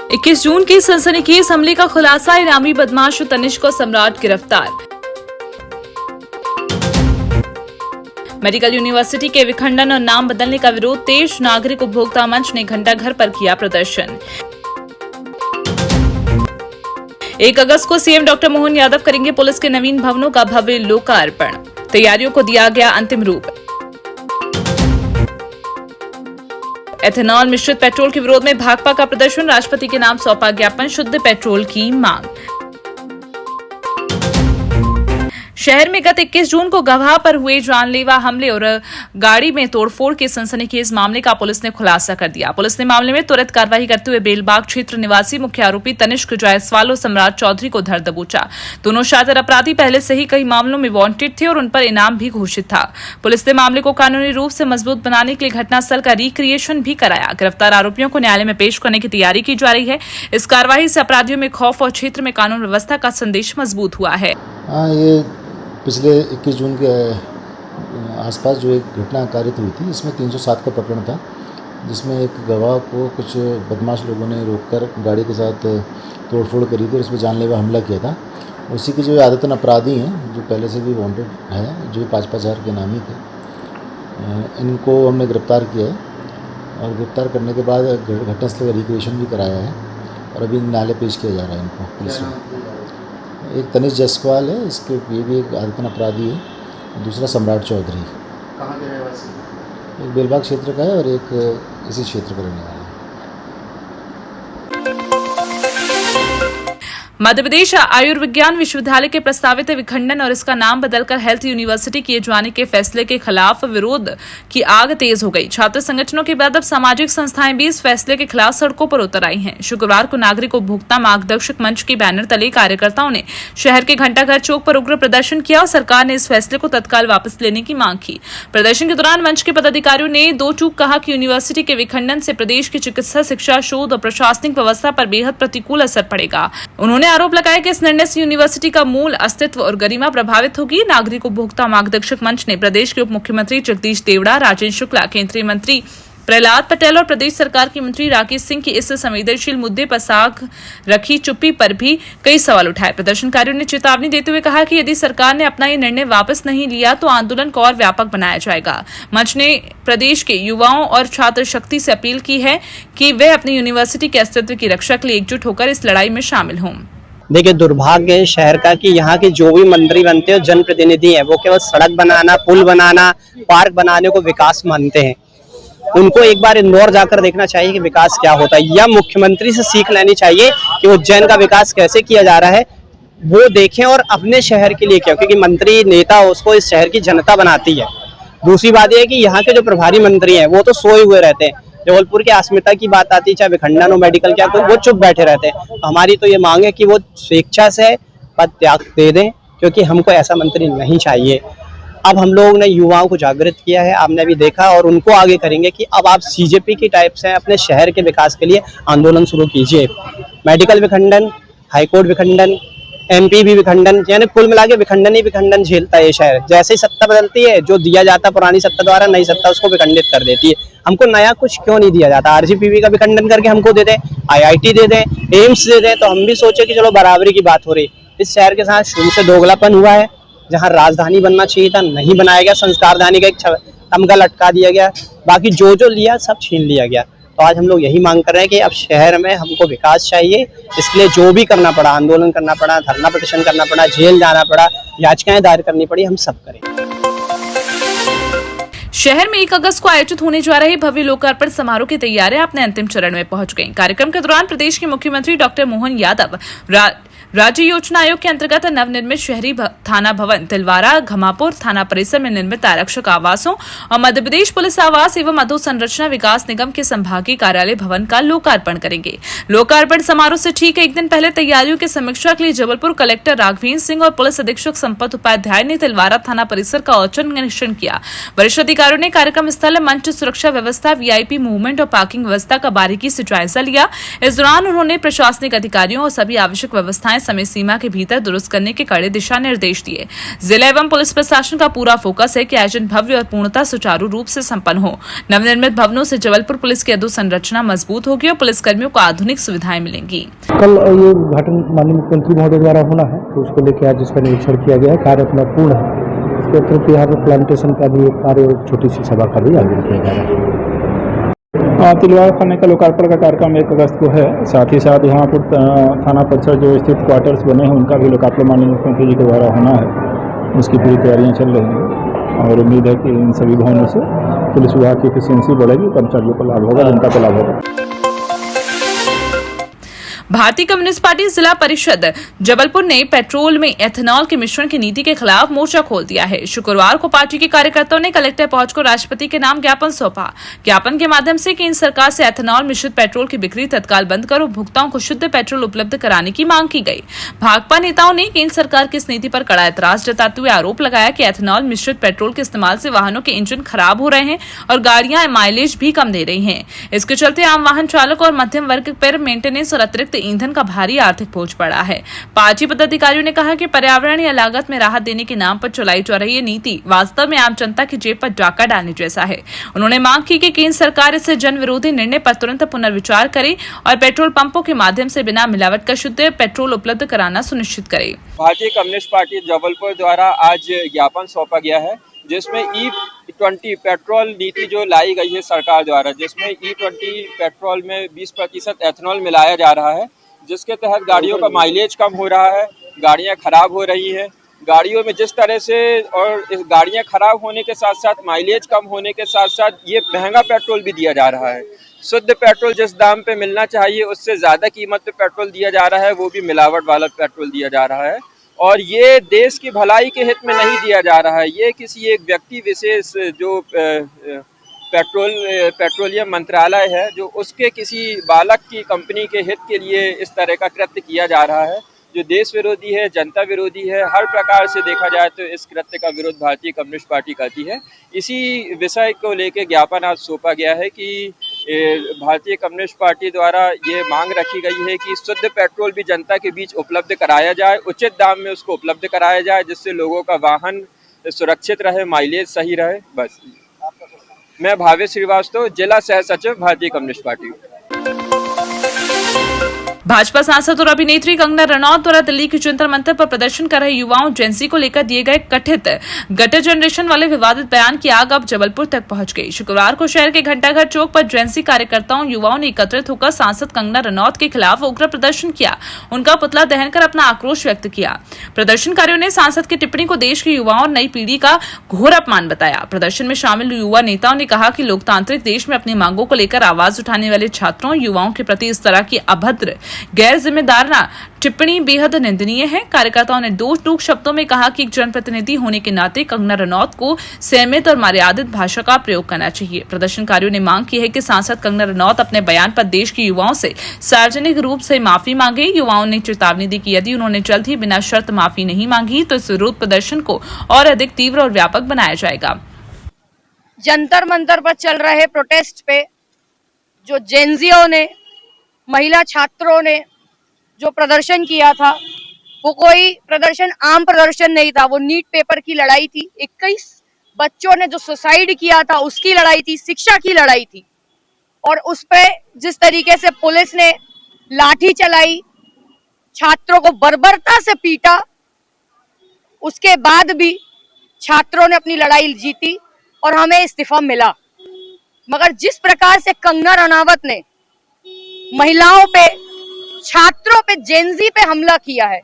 21 जून की सनसनीखेज हमले का खुलासा, इनामी बदमाश तनिष्क और सम्राट गिरफ्तार। मेडिकल यूनिवर्सिटी के विखंडन और नाम बदलने का विरोध तेज, नागरिक उपभोक्ता मंच ने घंटा घर पर किया प्रदर्शन। 1 अगस्त को सीएम डॉक्टर मोहन यादव करेंगे पुलिस के नवीन भवनों का भव्य लोकार्पण, तैयारियों को दिया गया अंतिम रूप। एथेनॉल मिश्रित पेट्रोल के विरोध में भाकपा का प्रदर्शन, राष्ट्रपति के नाम सौंपा ज्ञापन, शुद्ध पेट्रोल की मांग। शहर में गत 21 जून को गवाह पर हुए जानलेवा हमले और गाड़ी में तोड़फोड़ के सनसनीखेज मामले का पुलिस ने खुलासा कर दिया। पुलिस ने मामले में तुरंत कार्रवाई करते हुए बेलबाग क्षेत्र निवासी मुख्य आरोपी तनिष्क जायसवाल और सम्राट चौधरी को धर दबोचा। दोनों शातिर अपराधी पहले से ही कई मामलों में वांटेड थे और उन पर इनाम भी घोषित था। पुलिस ने मामले को कानूनी रूप से मजबूत बनाने के लिए घटनास्थल का रिक्रिएशन भी कराया। गिरफ्तार आरोपियों को न्यायालय में पेश करने की तैयारी की जा रही है। इस कार्रवाई से अपराधियों में खौफ और क्षेत्र में कानून व्यवस्था का संदेश मजबूत हुआ है। पिछले 21 जून के आसपास जो एक घटना कारित हुई थी, इसमें 307 का प्रकरण था, जिसमें एक गवाह को कुछ बदमाश लोगों ने रोककर गाड़ी के साथ तोड़फोड़ करी थी और उसमें जानलेवा हमला किया था। उसी के जो आदतन अपराधी हैं, जो पहले से भी वांटेड है, जो 5-5 हज़ार के इनामी थे, इनको हमने गिरफ्तार किया है और गिरफ्तार करने के बाद घटनास्थल का रिक्रिएशन भी कराया है और अभी न्यायालय पेश किया जा रहा है इनको पुलिस में। एक तनिष्क जायसवाल है, इसके ये भी एक आदतन अपराधी है, दूसरा सम्राट चौधरी। कहाँ के रहवासी? एक बेलबाग क्षेत्र का है और एक इसी क्षेत्र का रहने वाला है। मध्य प्रदेश आयुर्विज्ञान विश्वविद्यालय के प्रस्तावित विखंडन और इसका नाम बदलकर हेल्थ यूनिवर्सिटी किए जाने के फैसले के खिलाफ विरोध की आग तेज हो गई। छात्र संगठनों के बाद अब सामाजिक संस्थाएं भी इस फैसले के खिलाफ सड़कों पर उतर आई हैं। शुक्रवार को नागरिक उपभोक्ता मार्गदर्शक मंच के बैनर तले कार्यकर्ताओं ने शहर के घंटाघर चौक पर उग्र प्रदर्शन किया और सरकार ने इस फैसले को तत्काल वापस लेने की मांग की। प्रदर्शन के दौरान मंच के पदाधिकारियों ने दो टूक कहा कि यूनिवर्सिटी के विखंडन से प्रदेश की चिकित्सा, शिक्षा, शोध और प्रशासनिक व्यवस्था पर बेहद प्रतिकूल असर पड़ेगा। उन्होंने आरोप लगाया कि इस निर्णय से यूनिवर्सिटी का मूल अस्तित्व और गरिमा प्रभावित होगी। नागरिक उपभोक्ता मार्गदर्शक मंच ने प्रदेश के उप मुख्यमंत्री जगदीश देवड़ा, राजेंद्र शुक्ला, केंद्रीय मंत्री प्रहलाद पटेल और प्रदेश सरकार की मंत्री राकेश सिंह की इस संवेदनशील मुद्दे पर साख रखी चुप्पी पर भी कई सवाल उठाए। प्रदर्शनकारियों ने चेतावनी देते हुए कहा कि यदि सरकार ने अपना ये निर्णय वापस नहीं लिया तो आंदोलन को और व्यापक बनाया जाएगा। मंच ने प्रदेश के युवाओं और छात्र शक्ति से अपील की है कि वे अपनी यूनिवर्सिटी के अस्तित्व की रक्षा के लिए एकजुट होकर इस लड़ाई में शामिल हों। देखिए, दुर्भाग्य है शहर का कि यहाँ के जो भी मंत्री बनते हैं, जनप्रतिनिधि हैं, वो केवल सड़क बनाना, पुल बनाना, पार्क बनाने को विकास मानते हैं। उनको एक बार इंदौर जाकर देखना चाहिए कि विकास क्या होता है, या मुख्यमंत्री से सीख लेनी चाहिए कि उज्जैन का विकास कैसे किया जा रहा है, वो देखें और अपने शहर के लिए क्या, क्योंकि मंत्री नेता उसको इस शहर की जनता बनाती है। दूसरी बात यह है कि यहाँ के जो प्रभारी मंत्री हैं वो तो सोए हुए रहते हैं। जबलपुर की अस्मिता की बात आती है, चाहे विखंडन हो, मेडिकल क्या, वो चुप बैठे रहते हैं। तो हमारी तो ये मांग है कि वो स्वेच्छा से पद त्याग दे दें, क्योंकि हमको ऐसा मंत्री नहीं चाहिए। अब हम लोगों ने युवाओं को जागृत किया है, आपने भी देखा, और उनको आगे करेंगे कि अब आप सीजेपी की टाइप से अपने शहर के विकास के लिए आंदोलन शुरू कीजिए। मेडिकल विखंडन, हाईकोर्ट विखंडन, एमपी भी विखंडन, यानी कुल मिला के विखंडन ही विखंडन झेलता है ये शहर। जैसे ही सत्ता बदलती है, जो दिया जाता पुरानी सत्ता द्वारा, नई सत्ता उसको विखंडित कर देती है। हमको नया कुछ क्यों नहीं दिया जाता? आरजीपीवी का विखंडन करके हमको दे दें, आईआईटी दे दें, एम्स दे दें, तो हम भी सोचे कि चलो बराबरी की बात हो रही। इस शहर के साथ शुरू से दोगलापन हुआ है। जहाँ राजधानी बनना चाहिए था नहीं बनाया गया, संस्कारधानी का एक तमगा लटका दिया गया, बाकी जो जो लिया सब छीन लिया गया। तो आज हम लोग यही मांग कर रहे हैं कि अब शहर में हमको विकास चाहिए। इसके लिए जो भी करना पड़ा, आंदोलन करना पड़ा, धरना प्रदर्शन करना पड़ा, जेल जाना पड़ा, याचिकाएं दायर करनी पड़ी, हम सब करें। शहर में 1 अगस्त को आयोजित होने जा रहे भव्य लोकार्पण समारोह की तैयारियां अपने अंतिम चरण में पहुंच गईं। कार्यक्रम के दौरान प्रदेश के मुख्यमंत्री डॉक्टर मोहन यादव राज्य योजना आयोग के अंतर्गत नवनिर्मित शहरी थाना भवन तिलवारा घमापुर थाना परिसर में निर्मित आरक्षक आवासों और मध्य प्रदेश पुलिस आवास एवं अधोसंरचना विकास निगम के संभागीय कार्यालय भवन का लोकार्पण करेंगे। लोकार्पण समारोह से ठीक 1 दिन पहले तैयारियों की समीक्षा के लिए जबलपुर कलेक्टर राघवेंद्र सिंह और पुलिस अधीक्षक संपत उपाध्याय ने तिलवारा थाना परिसर का औचक निरीक्षण किया। वरिष्ठ अधिकारियों ने कार्यक्रम स्थल, मंच, सुरक्षा व्यवस्था, वीआईपी मूवमेंट और पार्किंग व्यवस्था का बारीकी से जायजा लिया। इस दौरान उन्होंने प्रशासनिक अधिकारियों और सभी आवश्यक व्यवस्थाएं व्यवस्थाएं समय सीमा के भीतर दुरुस्त करने के कड़े दिशा निर्देश दिए। जिला एवं पुलिस प्रशासन का पूरा फोकस है कि आयोजन भव्य और पूर्णतः सुचारू रूप से संपन्न हो। नवनिर्मित भवनों से जबलपुर पुलिस की अधोसंरचना मजबूत होगी और पुलिसकर्मियों को आधुनिक सुविधाएं मिलेंगी। कल ये उद्घाटन माननीय मुख्यमंत्री महोदय द्वारा होना है, तो उसको लेकर आज इसका निरीक्षण किया गया है। कार्य अपना पूर्ण है। इसके अतिरिक्त यहाँ पर प्लांटेशन का भी एक कार्य, एक छोटी सी सभा का भी आयोजन किया जा रहा है। तिलवाड़ा थाने का लोकार्पण का कार्यक्रम 1 अगस्त को है। साथ ही साथ यहाँ पर थाना परिसर जो स्थित क्वार्टर्स बने हैं उनका भी लोकार्पण माननीय मुख्यमंत्री जी के द्वारा होना है। उसकी पूरी तैयारियाँ चल रही हैं और उम्मीद है कि इन सभी भवनों से पुलिस विभाग की एफिशिएंसी बढ़ेगी, कर्मचारियों को लाभ होगा, जनता को लाभ होगा। भारतीय कम्युनिस्ट पार्टी जिला परिषद जबलपुर ने पेट्रोल में एथेनॉल के मिश्रण की नीति के खिलाफ मोर्चा खोल दिया है। शुक्रवार को पार्टी के कार्यकर्ताओं ने कलेक्टर पहुंचकर राष्ट्रपति के नाम ज्ञापन सौंपा। ज्ञापन के माध्यम से केंद्र सरकार से एथेनॉल मिश्रित पेट्रोल की बिक्री तत्काल बंद कर उपभोक्ताओं को शुद्ध पेट्रोल उपलब्ध कराने की मांग की गई। भाकपा नेताओं ने केंद्र सरकार की इस नीति पर कड़ा एतराज जताते हुए आरोप लगाया कि एथेनॉल मिश्रित पेट्रोल के इस्तेमाल से वाहनों के इंजन खराब हो रहे हैं और गाड़ियां माइलेज भी कम दे रही हैं। इसके चलते आम वाहन चालक और मध्यम वर्ग पर मेंटेनेंस और अतिरिक्त ईंधन का भारी आर्थिक बोझ पड़ा है। पार्टी पदाधिकारियों ने कहा कि पर्यावरण या लागत में राहत देने के नाम पर चलाई जा रही ये नीति वास्तव में आम जनता की जेब पर डाका डालने जैसा है। उन्होंने मांग की कि केंद्र सरकार इस जन विरोधी निर्णय पर तुरंत पुनर्विचार करे और पेट्रोल पंपों के माध्यम से बिना मिलावट का शुद्ध पेट्रोल उपलब्ध कराना सुनिश्चित करे। भारतीय कम्युनिस्ट पार्टी जबलपुर द्वारा आज ज्ञापन सौंपा गया है, जिसमें E20 पेट्रोल नीति जो लाई गई है सरकार द्वारा, जिसमें E20 पेट्रोल में 20% एथेनॉल मिलाया जा रहा है, जिसके तहत गाड़ियों का माइलेज कम हो रहा है, गाड़ियां खराब हो रही हैं। गाड़ियों में जिस तरह से और इस गाड़ियां खराब होने के साथ साथ माइलेज कम होने के साथ साथ ये महंगा पेट्रोल भी दिया जा रहा है। शुद्ध पेट्रोल जिस दाम पे मिलना चाहिए उससे ज़्यादा कीमत पे पेट्रोल दिया जा रहा है, वो भी मिलावट वाला पेट्रोल दिया जा रहा है। और ये देश की भलाई के हित में नहीं दिया जा रहा है, ये किसी एक व्यक्ति विशेष जो पेट्रोलियम मंत्रालय है, जो उसके किसी बालक की कंपनी के हित के लिए इस तरह का कृत्य किया जा रहा है, जो देश विरोधी है, जनता विरोधी है। हर प्रकार से देखा जाए तो इस कृत्य का विरोध भारतीय कम्युनिस्ट पार्टी करती है। इसी विषय को लेकर ज्ञापन आज सौंपा गया है कि भारतीय कम्युनिस्ट पार्टी द्वारा ये मांग रखी गई है कि शुद्ध पेट्रोल भी जनता के बीच उपलब्ध कराया जाए, उचित दाम में उसको उपलब्ध कराया जाए, जिससे लोगों का वाहन सुरक्षित रहे, माइलेज सही रहे। बस। मैं भावेश श्रीवास्तव, जिला सह सचिव भारतीय कम्युनिस्ट पार्टी। भाजपा सांसद और अभिनेत्री कंगना रनौत द्वारा दिल्ली के जंतर मंतर पर प्रदर्शन कर रहे युवाओं जेंसी को लेकर दिए गए कथित गटर जनरेशन वाले विवादित बयान की आग अब जबलपुर तक पहुंच गई। शुक्रवार को शहर के घंटाघर चौक पर जेंसी कार्यकर्ताओं युवाओं ने एकत्रित होकर सांसद कंगना रनौत के खिलाफ उग्र प्रदर्शन किया, उनका पुतला दहन कर अपना आक्रोश व्यक्त किया। प्रदर्शनकारियों ने सांसद की टिप्पणी को देश की युवाओं और नई पीढ़ी का घोर अपमान बताया। प्रदर्शन में शामिल युवा नेताओं ने कहा कि लोकतांत्रिक देश में अपनी मांगों को लेकर आवाज उठाने वाले छात्रों युवाओं के प्रति इस तरह की अभद्र गैर जिम्मेदाराना टिप्पणी बेहद निंदनीय है। कार्यकर्ताओं ने दो टूक शब्दों में कहा कि एक जनप्रतिनिधि होने के नाते कंगना रनौत को संयमित और मर्यादित भाषा का प्रयोग करना चाहिए। प्रदर्शनकारियों ने मांग की है कि सांसद कंगना रनौत अपने बयान पर देश के युवाओं से सार्वजनिक रूप से माफी मांगे। युवाओं ने चेतावनी दी कि यदि उन्होंने जल्द ही बिना शर्त माफी नहीं मांगी तो इस विरोध प्रदर्शन को और अधिक तीव्र और व्यापक बनाया जाएगा। जंतर मंतर पर चल रहे प्रोटेस्ट पे जो जेनजियों ने, महिला छात्रों ने जो प्रदर्शन किया था, वो कोई प्रदर्शन आम प्रदर्शन नहीं था, वो नीट पेपर की लड़ाई थी। 21 बच्चों ने जो सुसाइड किया था उसकी लड़ाई थी, शिक्षा की लड़ाई थी। और उस पे जिस तरीके से पुलिस ने लाठी चलाई, छात्रों को बर्बरता से पीटा, उसके बाद भी छात्रों ने अपनी लड़ाई जीती और हमें इस्तीफा मिला। मगर जिस प्रकार से कंगना रनावत ने महिलाओं पे, छात्रों पे, जेनजी पे हमला किया है,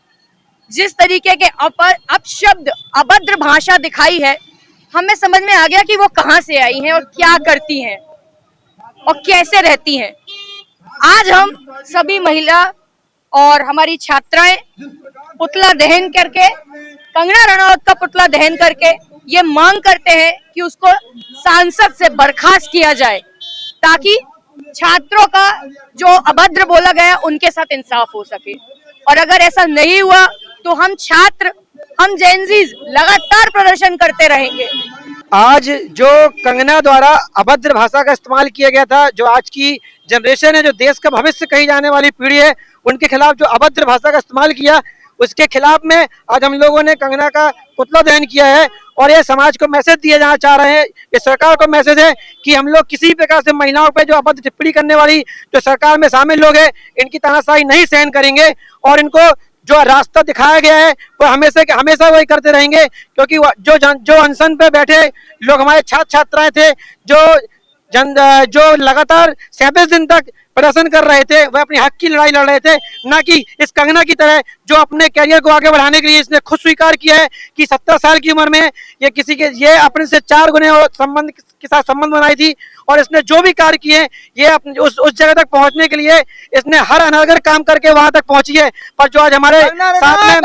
जिस तरीके के अपशब्द, अभद्र भाषा दिखाई है, हमें समझ में आ गया कि वो कहां से आई हैं और क्या करती हैं और कैसे रहती हैं। आज हम सभी महिला और हमारी छात्राएं पुतला दहन करके, कंगना रनौत का पुतला दहन करके ये मांग करते हैं कि उसको सांसद से बर्खास्त किया जाए, ताकि छात्रों का जो अभद्र बोला गया उनके साथ इंसाफ हो सके। और अगर ऐसा नहीं हुआ तो हम छात्र, हम जेनजीज लगातार प्रदर्शन करते रहेंगे। आज जो कंगना द्वारा अभद्र भाषा का इस्तेमाल किया गया था, जो आज की जनरेशन है, जो देश का भविष्य कही जाने वाली पीढ़ी है, उनके खिलाफ जो अभद्र भाषा का इस्तेमाल किया, उसके खिलाफ में आज हम लोगों ने कंगना का पुतला दहन किया है। और ये समाज को मैसेज दिए जाना चाह रहे हैं, ये सरकार को मैसेज है कि हम लोग किसी प्रकार से महिलाओं पे जो अभद्र टिप्पणी करने वाली जो सरकार में शामिल लोग हैं, इनकी तानाशाही नहीं सहन करेंगे और इनको जो रास्ता दिखाया गया है वो हमेशा वही करते रहेंगे। क्योंकि जो अनशन पे बैठे लोग हमारे छात्र छात्राएं थे, जो लगातार 27 दिन तक प्रदर्शन कर रहे थे, वह अपनी हक की लड़ाई लड़ रहे थे, ना कि इस कंगना की तरह जो अपने कैरियर को आगे बढ़ाने के लिए इसने खुद स्वीकार किया है कि 17 साल की उम्र में ये अपने से 4 गुने और संबंध के साथ संबंध बनाई थी और इसने जो भी कार्य किए ये उस जगह तक पहुंचने के लिए इसने हर अनर्गल काम करके वहां तक पहुंची है। पर जो आज हमारे साथ में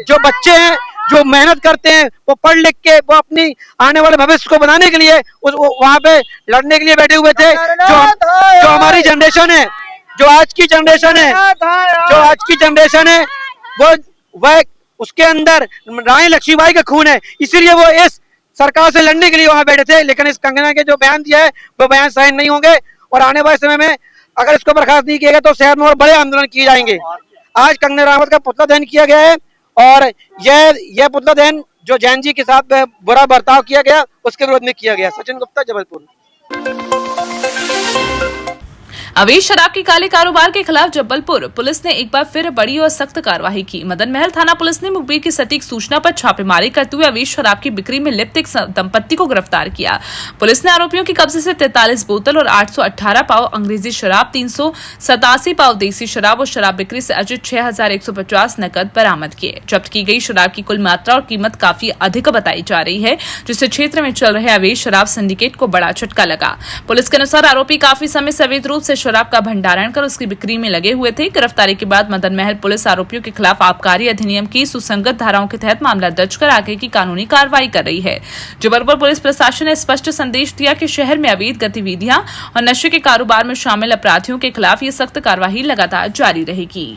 जो बच्चे हैं, जो मेहनत करते हैं, वो पढ़ लिख के वो अपनी आने वाले भविष्य को बनाने के लिए वहां पे लड़ने के लिए बैठे हुए थे। जो हमारी जनरेशन है, जो आज की जनरेशन है, वह उसके अंदर रानी लक्ष्मीबाई का खून है, इसीलिए वो इस सरकार से लड़ने के लिए वहां बैठे थे। लेकिन इस कंगना के जो बयान दिया है वो बयान सहन नहीं होंगे और आने वाले समय में अगर इसको बर्खास्त नहीं किया गया तो शहर में और बड़े आंदोलन किए जाएंगे। आज कंगना रनावत का पुतला दहन किया गया है और यह पुतला दहन जो जैन जी के साथ बुरा बर्ताव किया गया उसके विरोध में किया गया। सचिन गुप्ता, जबलपुर। अवैध शराब के काले कारोबार के खिलाफ जबलपुर पुलिस ने एक बार फिर बड़ी और सख्त कार्रवाई की। मदन महल थाना पुलिस ने मुखबिर की सटीक सूचना पर छापेमारी करते हुए अवैध शराब की बिक्री में लिप्त एक दंपत्ति को गिरफ्तार किया। पुलिस ने आरोपियों के कब्जे से 43 बोतल और 818 पाव अंग्रेजी शराब, 387 पाव देसी शराब और शराब बिक्री से अर्जित 6150 नकद बरामद किए। जब्त की गई शराब की कुल मात्रा और कीमत काफी अधिक बताई जा रही है, जिससे क्षेत्र में चल रहे अवैध शराब सिंडिकेट को बड़ा झटका लगा। पुलिस के अनुसार आरोपी काफी समय से अवैध रूप से शराब का भंडारण कर उसकी बिक्री में लगे हुए थे। गिरफ्तारी के बाद मदन महल पुलिस आरोपियों के खिलाफ आबकारी अधिनियम की सुसंगत धाराओं के तहत मामला दर्ज कर आगे की कानूनी कार्रवाई कर रही है। जबलपुर पुलिस प्रशासन ने स्पष्ट संदेश दिया कि शहर में अवैध गतिविधियां और नशे के कारोबार में शामिल अपराधियों के खिलाफ ये सख्त कार्रवाई लगातार जारी रहेगी।